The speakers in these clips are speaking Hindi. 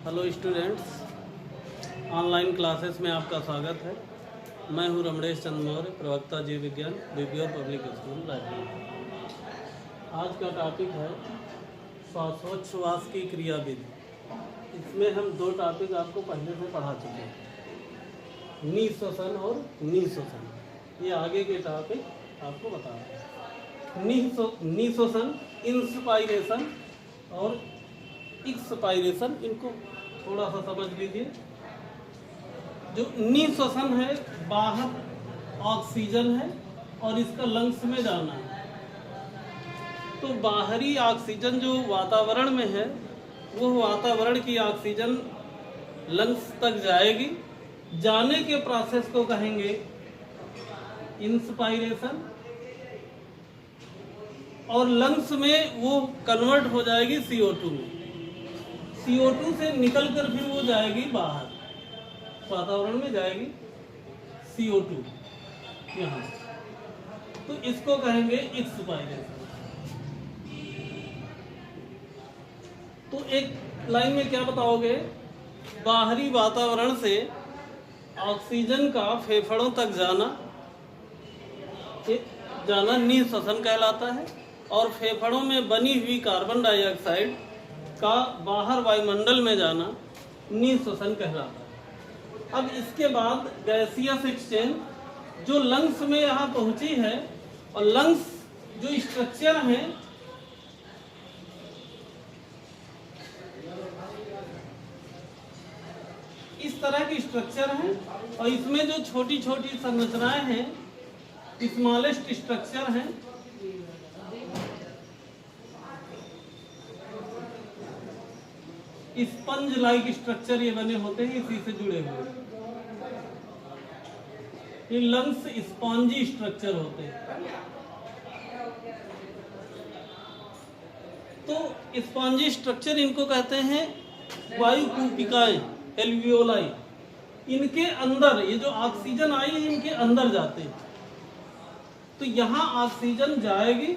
हेलो स्टूडेंट्स, ऑनलाइन क्लासेस में आपका स्वागत है। मैं हूं रमणेश चंद्र मौर्य, प्रवक्ता जीव विज्ञान, बीबीओ पब्लिक स्कूल रायपुर। आज का टॉपिक है श्वासोच्छ्वास की क्रियाविधि। इसमें हम दो टॉपिक आपको पहले से पढ़ा चुके हैं, निःश्वसन और निःश्वसन। ये आगे के टॉपिक आपको बता रहे हैं। निःश्वसन, इंस्पायरेशन और एक्सपायरेशन, इनको थोड़ा सा समझ लीजिए। जो निःश्वसन है, बाहर ऑक्सीजन है और इसका लंग्स में जाना है। तो बाहरी ऑक्सीजन जो वातावरण में है, वो वातावरण की ऑक्सीजन लंग्स तक जाएगी। जाने के प्रोसेस को कहेंगे इंस्पायरेशन, और लंग्स में वो कन्वर्ट हो जाएगी CO2 में। CO2 से निकलकर फिर वो जाएगी बाहर, वातावरण में जाएगी CO2 यहाँ। तो इसको कहेंगे एक्सपायरेशन। तो एक लाइन में क्या बताओगे? बाहरी वातावरण से ऑक्सीजन का फेफड़ों तक जाना निःश्वसन कहलाता है, और फेफड़ों में बनी हुई कार्बन डाइऑक्साइड का बाहर वायुमंडल में जाना निःश्वसन कहलाता है। अब इसके बाद गैसियस एक्सचेंज, जो लंग्स में यहाँ पहुंची है, और लंग्स जो स्ट्रक्चर है, इस तरह की स्ट्रक्चर है, और इसमें जो छोटी छोटी संरचनाएं हैं, स्मॉलेस्ट स्ट्रक्चर हैं। स्पंज लाइक स्ट्रक्चर ये बने होते हैं, इसी से जुड़े हुए। ये लंग्स स्पॉन्जी स्ट्रक्चर होते हैं। तो स्पॉन्जी स्ट्रक्चर इनको कहते हैं वायुकूपिकाएं, एल्वियोलाई। इनके अंदर ये जो ऑक्सीजन आई है, इनके अंदर जाते हैं। तो यहाँ ऑक्सीजन जाएगी,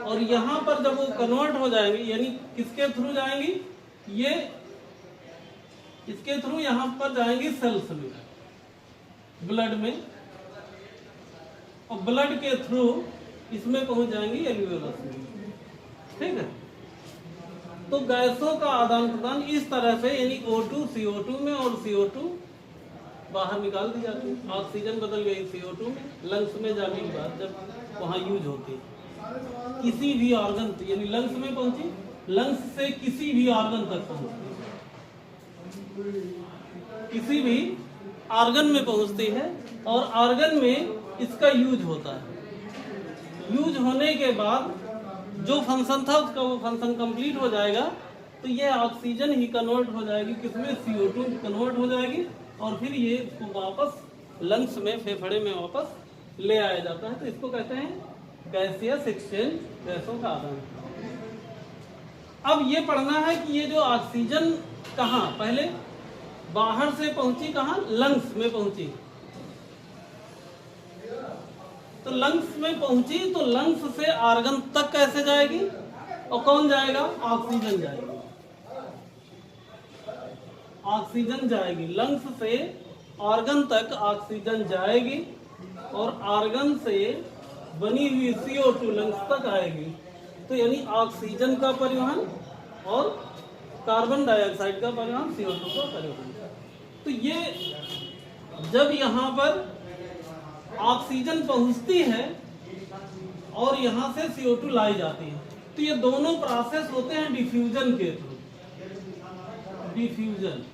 और यहाँ पर जब वो कन्वर्ट हो जाएंगी, यानी किसके थ्रू जाएंगी? ये इसके थ्रू यहाँ पर जाएंगी सेल्स में, ब्लड में, और ब्लड के थ्रू इसमें पहुंच जाएंगी एल्वियोलस में। ठीक है। तो गैसों का आदान प्रदान इस तरह से, यानी O2 CO2 में और CO2 बाहर निकाल दी जाती है। ऑक्सीजन बदल गई CO2 में, लंग्स में जाने के बाद जब वहाँ यूज होती है किसी भी ऑर्गन, यानी लंग्स में पहुंची, लंग्स से किसी भी ऑर्गन तक पहुंचती है, किसी भी ऑर्गन में पहुंचती है, और ऑर्गन में इसका यूज होता है। यूज होने के बाद जो फंक्शन था उसका वो फंक्शन कंप्लीट हो जाएगा। तो ये ऑक्सीजन ही कन्वर्ट हो जाएगी किसमें? CO2 कन्वर्ट हो जाएगी, और फिर ये इसको वापस लंग्स में, फेफड़े में वापस ले आया जाता है। तो इसको कहते हैं गैसियस एक्सचेंज, गैसों का आदान। अब ये पढ़ना है कि ये जो ऑक्सीजन कहाँ, पहले बाहर से पहुंची, कहाँ? लंग्स में पहुंची। तो लंग्स में पहुंची, तो लंग्स से ऑर्गन तक कैसे जाएगी? और कौन जाएगा? ऑक्सीजन जाएगी। ऑक्सीजन जाएगी लंग्स से ऑर्गन तक, ऑक्सीजन जाएगी, और ऑर्गन से बनी हुई CO2 लंग्स तक आएगी। तो यानी ऑक्सीजन का परिवहन और कार्बन डाइऑक्साइड का परिवहन, CO2 का परिवहन। तो ये जब यहाँ पर ऑक्सीजन पहुँचती है और यहाँ से CO2 लाई जाती है, तो ये दोनों प्रोसेस होते हैं डिफ्यूजन के थ्रू। डिफ्यूजन,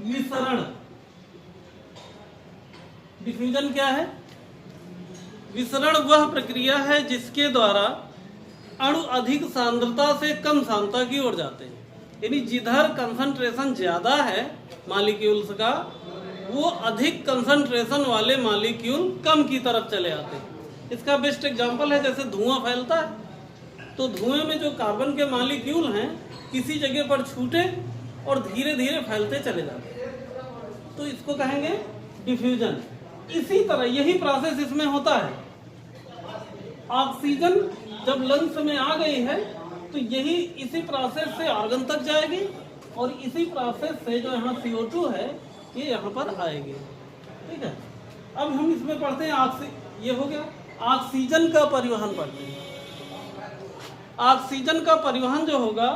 विसरण। डिफ्यूजन क्या है? विसरण वह प्रक्रिया है जिसके द्वारा अणु अधिक सांद्रता से कम सांद्रता की ओर जाते हैं। यानी जिधर कंसंट्रेशन ज्यादा है मॉलिक्यूल्स का, वो अधिक कंसंट्रेशन वाले मॉलिक्यूल कम की तरफ चले आते हैं। इसका बेस्ट एग्जांपल है, जैसे धुआं फैलता है, तो धुएं में जो कार्बन के मॉलिक्यूल हैं, किसी जगह पर छूटे और धीरे धीरे फैलते चले जाते हैं। तो इसको कहेंगे डिफ्यूजन। इसी तरह यही प्रोसेस इसमें होता है। ऑक्सीजन जब लंग्स में आ गई है, तो यही इसी प्रोसेस से ऑर्गन तक जाएगी और इसी प्रोसेस से जो यहाँ CO2 है ये यहाँ पर आएगी। ठीक है, अब हम इसमें पढ़ते हैं ये हो गया ऑक्सीजन का परिवहन पढ़ते हैं। ऑक्सीजन का परिवहन जो होगा,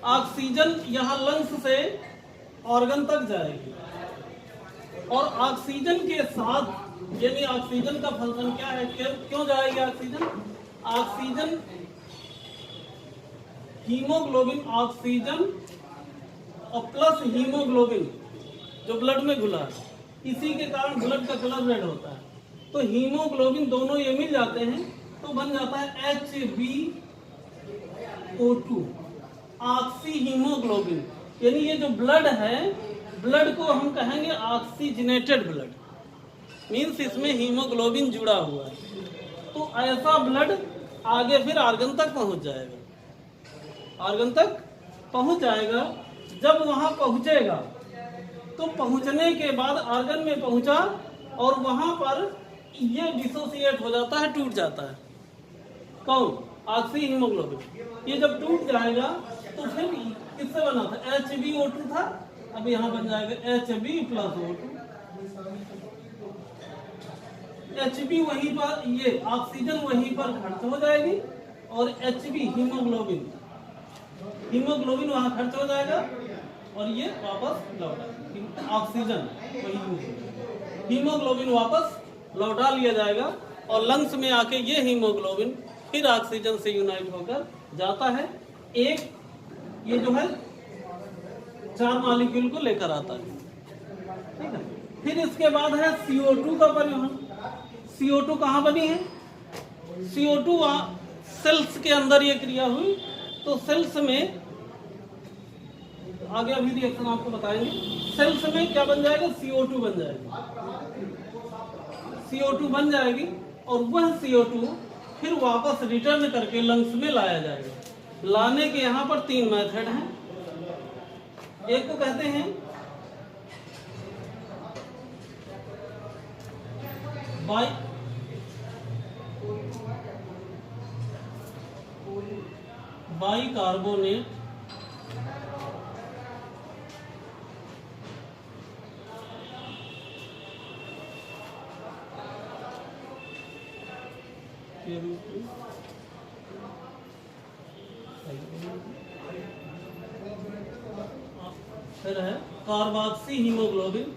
ऑक्सीजन यहाँ लंग्स से ऑर्गन तक जाएगी और ऑक्सीजन के साथ, यानी ऑक्सीजन का फंक्शन क्या है, क्यों जाएगी ऑक्सीजन हीमोग्लोबिन, ऑक्सीजन और प्लस हीमोग्लोबिन जो ब्लड में घुला है, इसी के कारण ब्लड का कलर रेड होता है। तो हीमोग्लोबिन दोनों ये मिल जाते हैं तो बन जाता है HbO2, ऑक्सी हीमोग्लोबिन। यानी ये जो ब्लड है, ब्लड को हम कहेंगे ऑक्सीजनेटेड ब्लड, मीन्स इसमें हीमोग्लोबिन जुड़ा हुआ है। तो ऐसा ब्लड आगे फिर ऑर्गन तक पहुंच जाएगा, ऑर्गन तक पहुंच जाएगा। जब वहां पहुंचेगा तो पहुंचने के बाद ऑर्गन में पहुंचा और वहां पर ये डिसोसिएट हो जाता है, टूट जाता है। कौन? Oxy haemoglobin. ये जब टूट जाएगा तो फिर किससे बना था? HbO2 था, अब यहाँ बन जाएगा Hb प्लस O2। Hb वहीं पर, ये ऑक्सीजन वहीं पर खर्च हो जाएगी और Hb हीमोग्लोबिन, हीमोग्लोबिन वहां खर्च हो जाएगा और ये वापस लौटा, ऑक्सीजन वही हीमोग्लोबिन वापस लौटा लिया जाएगा और लंग्स में आके ये हीमोग्लोबिन फिर ऑक्सीजन से यूनाइट होकर जाता है। एक ये जो है 4 मॉलिक्यूल को लेकर आता है। ठीक है, फिर इसके बाद है CO2 का परिवहन। CO2 कहाँ बनी है? CO2 सेल्स के अंदर ये क्रिया हुई तो सेल्स में आगे अभी रिएक्शन आपको बताएंगे। सेल्स में क्या बन जाएगा? CO2 बन जाएगी, CO2 बन जाएगी और वह CO2 फिर वापस रिटर्न करके लंग्स में लाया जाएगा। लाने के यहाँ पर 3 मेथड हैं। एक को कहते हैं बाइकार्बोनेट, के रूप में फिर है carboxy haemoglobin,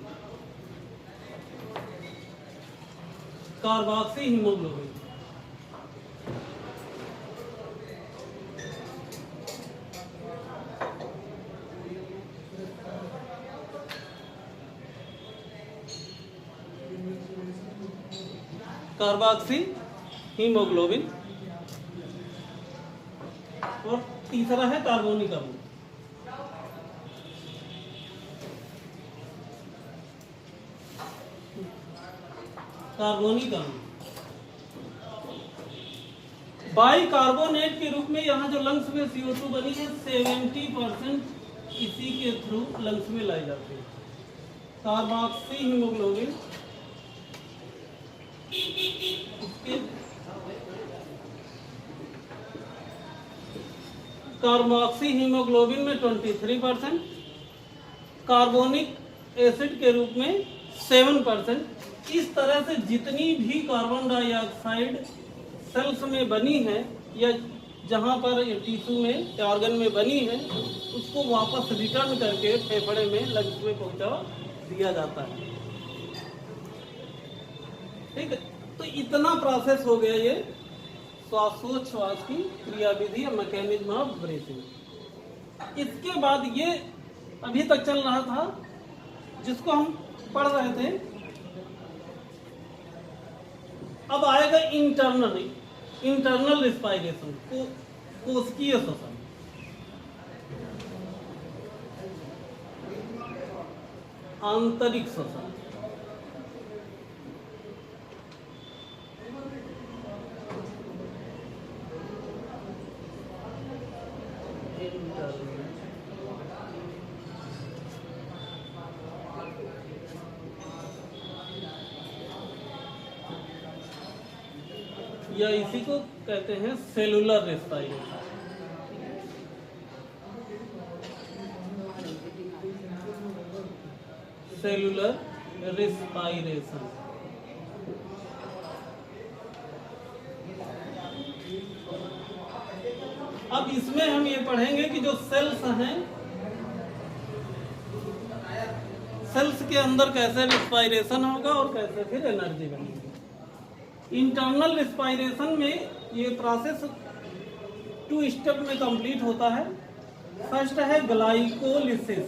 carboxy haemoglobin. Carboxy haemoglobin और तीसरा है कार्बोनिक अम्ल। कार्बोनिक अम्ल बाइकार्बोनेट के रूप में यहाँ जो लंग्स में CO2 बनी है 70% इसी के थ्रू लंग्स में लाई जाती है। कार्बोक्सी हीमोग्लोबिन कार्बोक्सी हीमोग्लोबिन में 23%, कार्बोनिक एसिड के रूप में 7%। इस तरह से जितनी भी कार्बन डाइऑक्साइड सेल्स में बनी है या जहाँ पर टिश्यू में या ऑर्गन में बनी है, उसको वापस रिटर्न करके फेफड़े में लंग्स में पहुँचा दिया जाता है। ठीक है, तो इतना प्रोसेस हो गया ये श्वासोच्छ्वास की क्रियाविधि या मैकेनिज्म ऑफ ब्रीथिंग। इसके बाद ये अभी तक चल रहा था जिसको हम पढ़ रहे थे। अब आएगा इंटरनल रिस्पायरेशन, कोशिकीय श्वसन। आंतरिक श्वसन। या इसी को कहते हैं सेलुलर रेस्पायरेशन। Cellular respiration. अब इसमें हम ये पढ़ेंगे कि जो सेल्स हैं, सेल्स के अंदर कैसे रेस्पायरेशन होगा और कैसे फिर एनर्जी बनेगी। इंटरनल रेस्पायरेशन में ये प्रोसेस 2 स्टेप में कंप्लीट होता है। फर्स्ट है ग्लाइकोलिसिस,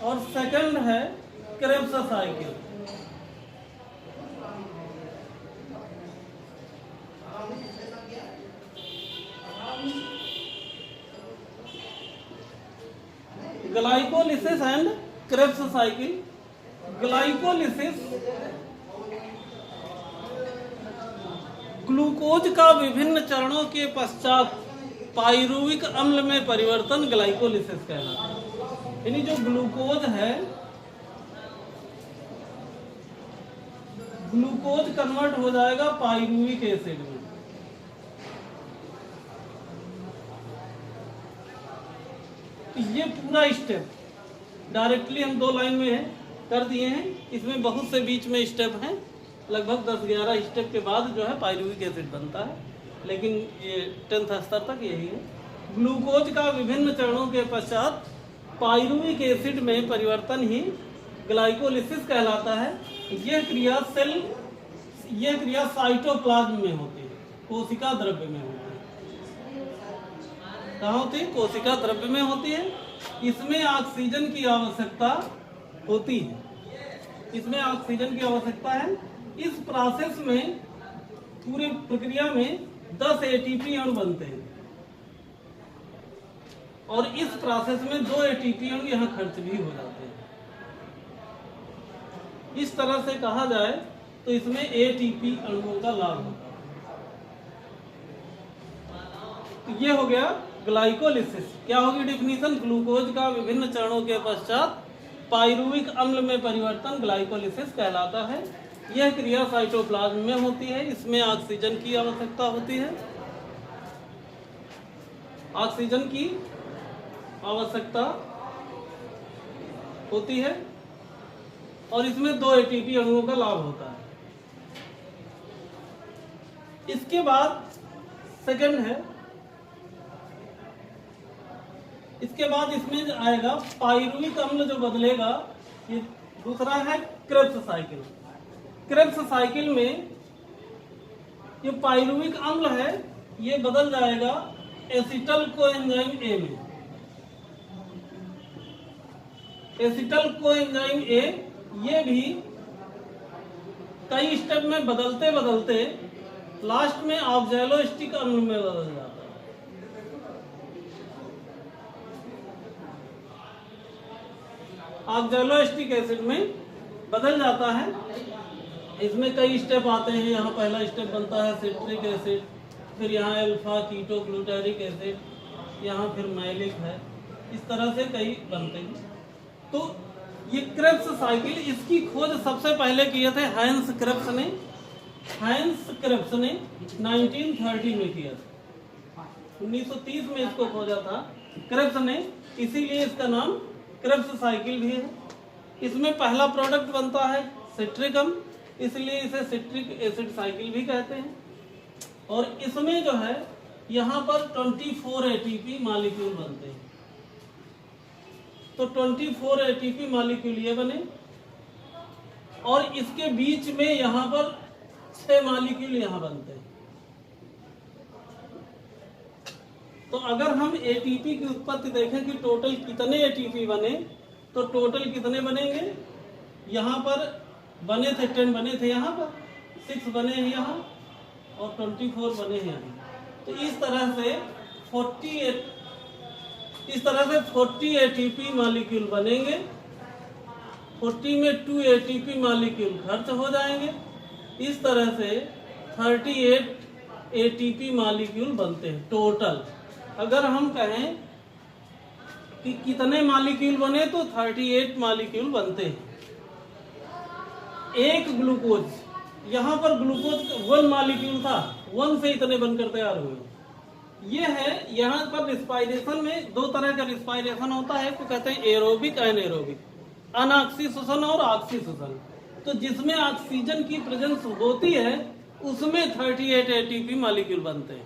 और सेकंड है Krebs cycle. Glycolysis and Krebs cycle. Glycolysis glucose का विभिन्न चरणों के पश्चात पाइरुविक अम्ल में परिवर्तन ग्लाइकोलिसिस कहलाता है। यानी जो ग्लूकोज है, ग्लूकोज कन्वर्ट हो जाएगा पाइरुविक एसिड में। ये पूरा स्टेप डायरेक्टली हम 2 लाइन में कर दिए हैं। इसमें बहुत से बीच में स्टेप हैं, लगभग 10-11 स्टेप के बाद जो है पाइरुविक एसिड बनता है, लेकिन ये 10th स्तर तक यही है। ग्लूकोज का विभिन्न चरणों के पश्चात पाइरुविक एसिड में परिवर्तन ही ग्लाइकोलिसिस कहलाता है। यह क्रिया साइटोप्लाज्म में होती है, कोशिका द्रव्य में होती है। कहाँ होती है? कोशिका द्रव्य में होती है। इसमें ऑक्सीजन की आवश्यकता होती है, इसमें ऑक्सीजन की आवश्यकता है। इस प्रोसेस में, पूरी प्रक्रिया में 10 एटीपी अणु बनते हैं, और इस प्रोसेस में 2 एटीपी अणु यहाँ खर्च भी हो जाते हैं। इस तरह से कहा जाए तो इसमें एटीपी अणुओं का लाभ होता है। तो ये हो गया ग्लाइकोलिसिस। क्या होगी डेफिनेशन? ग्लूकोज का विभिन्न चरणों के पश्चात पाइरुविक अम्ल में परिवर्तन ग्लाइकोलिसिस कहलाता है। यह क्रिया साइटोप्लाज्म में होती है। इसमें ऑक्सीजन की आवश्यकता होती है, ऑक्सीजन की आवश्यकता होती है, और इसमें 2 एटीपी अणुओं का लाभ होता है। इसके बाद सेकंड है, इसके बाद इसमें आएगा पाइरुविक अम्ल जो बदलेगा। ये दूसरा है क्रेब्स साइकिल। क्रेब्स साइकिल में ये पाइरुविक अम्ल है, ये बदल जाएगा एसिटल कोएंजाइम ए में। एसिटल कोएंजाइम ए ये भी कई स्टेप में बदलते बदलते लास्ट में ऑक्सैलोस्टिक अम्ल में बदल जाता है। ऑक्सैलोस्टिक एसिड में बदल जाता है। इसमें कई स्टेप आते हैं। यहाँ पहला स्टेप बनता है सिट्रिक एसिड, फिर यहाँ अल्फा कीटोग्लूटारिक एसिड, यहाँ फिर मैलिक है। इस तरह से कई बनते हैं। तो ये क्रेब्स साइकिल, इसकी खोज सबसे पहले किए थे हाइंस क्रेब्स ने। हाइंस क्रेब्स ने 1930 में किया था। 1930 में इसको खोजा था क्रेब्स ने, इसीलिए इसका नाम क्रेब्स साइकिल भी है। इसमें पहला प्रोडक्ट बनता है सिट्रिक अम्ल, इसलिए इसे सिट्रिक एसिड साइकिल भी कहते हैं। और इसमें जो है यहाँ पर 24 एटीपी मॉलिक्यूल बनते हैं। तो 24 एटीपी मॉलिक्यूल ये बने, और इसके बीच में यहाँ पर 6 मॉलिक्यूल यहाँ बनते हैं। तो अगर हम एटीपी की उत्पत्ति देखें कि टोटल कितने एटीपी बने, तो टोटल कितने बनेंगे? यहाँ पर बने थे 10 बने थे, यहाँ पर 6 बने हैं यहाँ, और 24 बने हैं यहाँ। तो इस तरह से 40 एटीपी मॉलिक्यूल बनेंगे। 40 में 2 एटीपी मॉलिक्यूल खर्च हो जाएंगे। इस तरह से 38 एटीपी मॉलिक्यूल बनते हैं टोटल। अगर हम कहें कि कितने मॉलिक्यूल बने, तो 38 मॉलिक्यूल बनते हैं। एक ग्लूकोज, यहाँ पर ग्लूकोज 1 मॉलिक्यूल था, 1 से इतने बनकर तैयार हुए। ये है, यहाँ पर रिस्पायरेशन में 2 तरह का रिस्पायरेशन होता है, तो कहते हैं एरोबिक एनएरोबिक, अनऑक्सीशोषण और ऑक्सीशोषण। तो जिसमें ऑक्सीजन की प्रेजेंस होती है उसमें 38 एटीपी मॉलिक्यूल बनते हैं,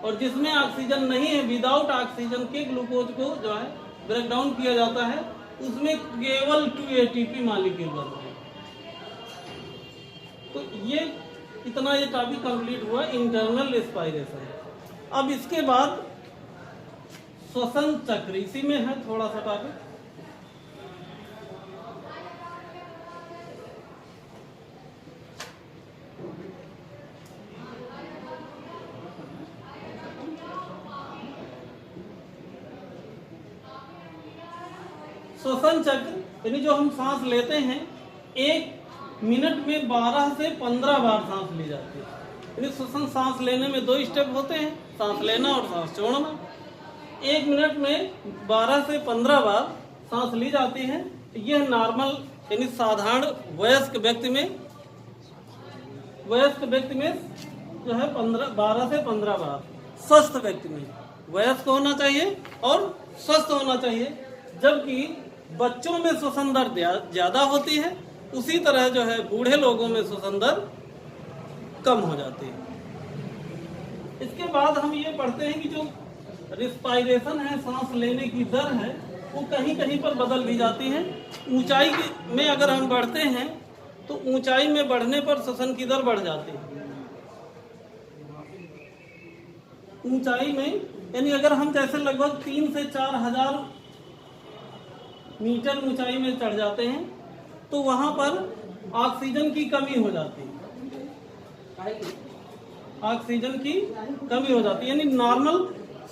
और जिसमें ऑक्सीजन नहीं है, विदाउट ऑक्सीजन के ग्लूकोज को जो है ब्रेक डाउन किया जाता है, उसमें केवल 2 एटीपी मॉलिक्यूल बनते हैं। तो ये इतना ये टॉपिक कंप्लीट हुआ इंटरनल रेस्पायरेशन। अब इसके बाद श्वसन चक्र, इसी में है थोड़ा सा टॉपिक। श्वसन चक्र यानी जो हम सांस लेते हैं, 1 मिनट में 12 से 15 बार सांस ली जाती है। यानी श्वसन, सांस लेने में 2 स्टेप होते हैं, सांस लेना और सांस छोड़ना। 1 मिनट में 12 से 15 बार सांस ली जाती है। यह नॉर्मल यानी साधारण वयस्क व्यक्ति में जो है 12 से 15 बार। स्वस्थ व्यक्ति में वयस्क होना चाहिए और स्वस्थ होना चाहिए। जबकि बच्चों में श्वसन दर ज्यादा होती है, उसी तरह जो है बूढ़े लोगों में श्वसन दर कम हो जाती है। इसके बाद हम ये पढ़ते हैं कि जो रिस्पायरेशन है, सांस लेने की दर है, वो कहीं कहीं पर बदल भी जाती है। ऊंचाई में अगर हम बढ़ते हैं तो ऊंचाई में बढ़ने पर श्वसन की दर बढ़ जाती है। ऊंचाई में यानी अगर हम जैसे लगभग 3 से 4 हजार मीटर ऊंचाई में चढ़ जाते हैं तो वहां पर ऑक्सीजन की कमी हो जाती है। ऑक्सीजन की कमी हो जाती है, यानी नॉर्मल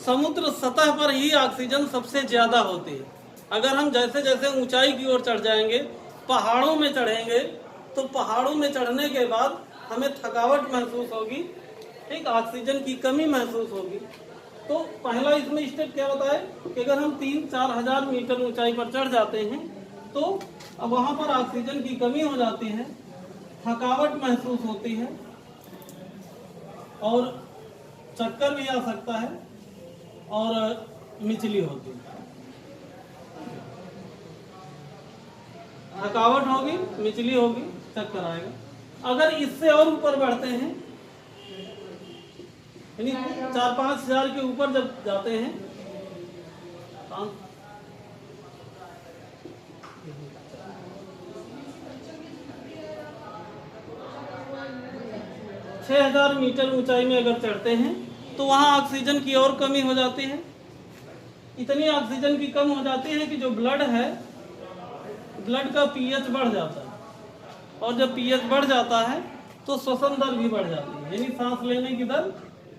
समुद्र सतह पर ही ऑक्सीजन सबसे ज्यादा होती है। अगर हम जैसे जैसे ऊंचाई की ओर चढ़ जाएंगे, पहाड़ों में चढ़ेंगे, तो पहाड़ों में चढ़ने के बाद हमें थकावट महसूस होगी, ठीक, ऑक्सीजन की कमी महसूस होगी। तो पहला इसमें स्टेप क्या होता है कि अगर हम 3-4 हजार मीटर ऊंचाई पर चढ़ जाते हैं तो अब वहां पर ऑक्सीजन की कमी हो जाती है, थकावट महसूस होती है और चक्कर भी आ सकता है और मिचली होती है। थकावट होगी, मिचली होगी, चक्कर आएगा। अगर इससे और ऊपर बढ़ते हैं यानी 4-5 हजार के ऊपर जब जाते हैं, 6,000 मीटर ऊंचाई में अगर चढ़ते हैं तो वहां ऑक्सीजन की और कमी हो जाती है। इतनी ऑक्सीजन की कम हो जाती है कि जो ब्लड है, ब्लड का पीएच बढ़ जाता है, और जब पीएच बढ़ जाता है तो श्वसन दर भी बढ़ जाती है, यानी सांस लेने की दर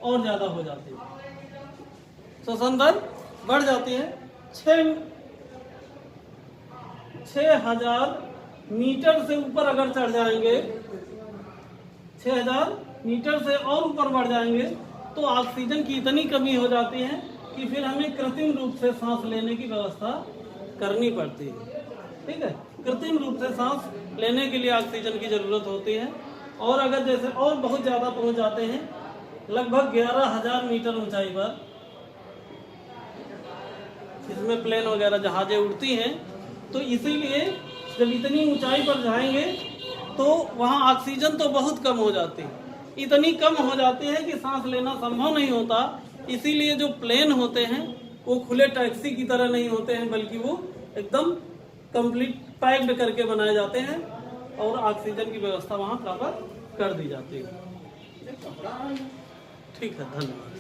और ज्यादा हो जाती है, श्वसन दर बढ़ जाती है। 6,000 मीटर से ऊपर अगर चढ़ जाएंगे, 6,000 मीटर से और ऊपर बढ़ जाएंगे तो ऑक्सीजन की इतनी कमी हो जाती है कि फिर हमें कृत्रिम रूप से सांस लेने की व्यवस्था करनी पड़ती है। ठीक है, कृत्रिम रूप से सांस लेने के लिए ऑक्सीजन की जरूरत होती है। और अगर जैसे और बहुत ज्यादा पहुंच जाते हैं, लगभग 11,000 मीटर ऊंचाई पर, इसमें प्लेन वगैरह जहाजें उड़ती हैं, तो इसीलिए जब इतनी ऊंचाई पर जाएंगे तो वहाँ ऑक्सीजन तो बहुत कम हो जाती है, इतनी कम हो जाती है कि सांस लेना संभव नहीं होता। इसीलिए जो प्लेन होते हैं वो खुले टैक्सी की तरह नहीं होते हैं, बल्कि वो एकदम कंप्लीट पैक्ड करके बनाए जाते हैं और ऑक्सीजन की व्यवस्था वहाँ प्रॉपर कर दी जाती है। ठीक है, धन्यवाद।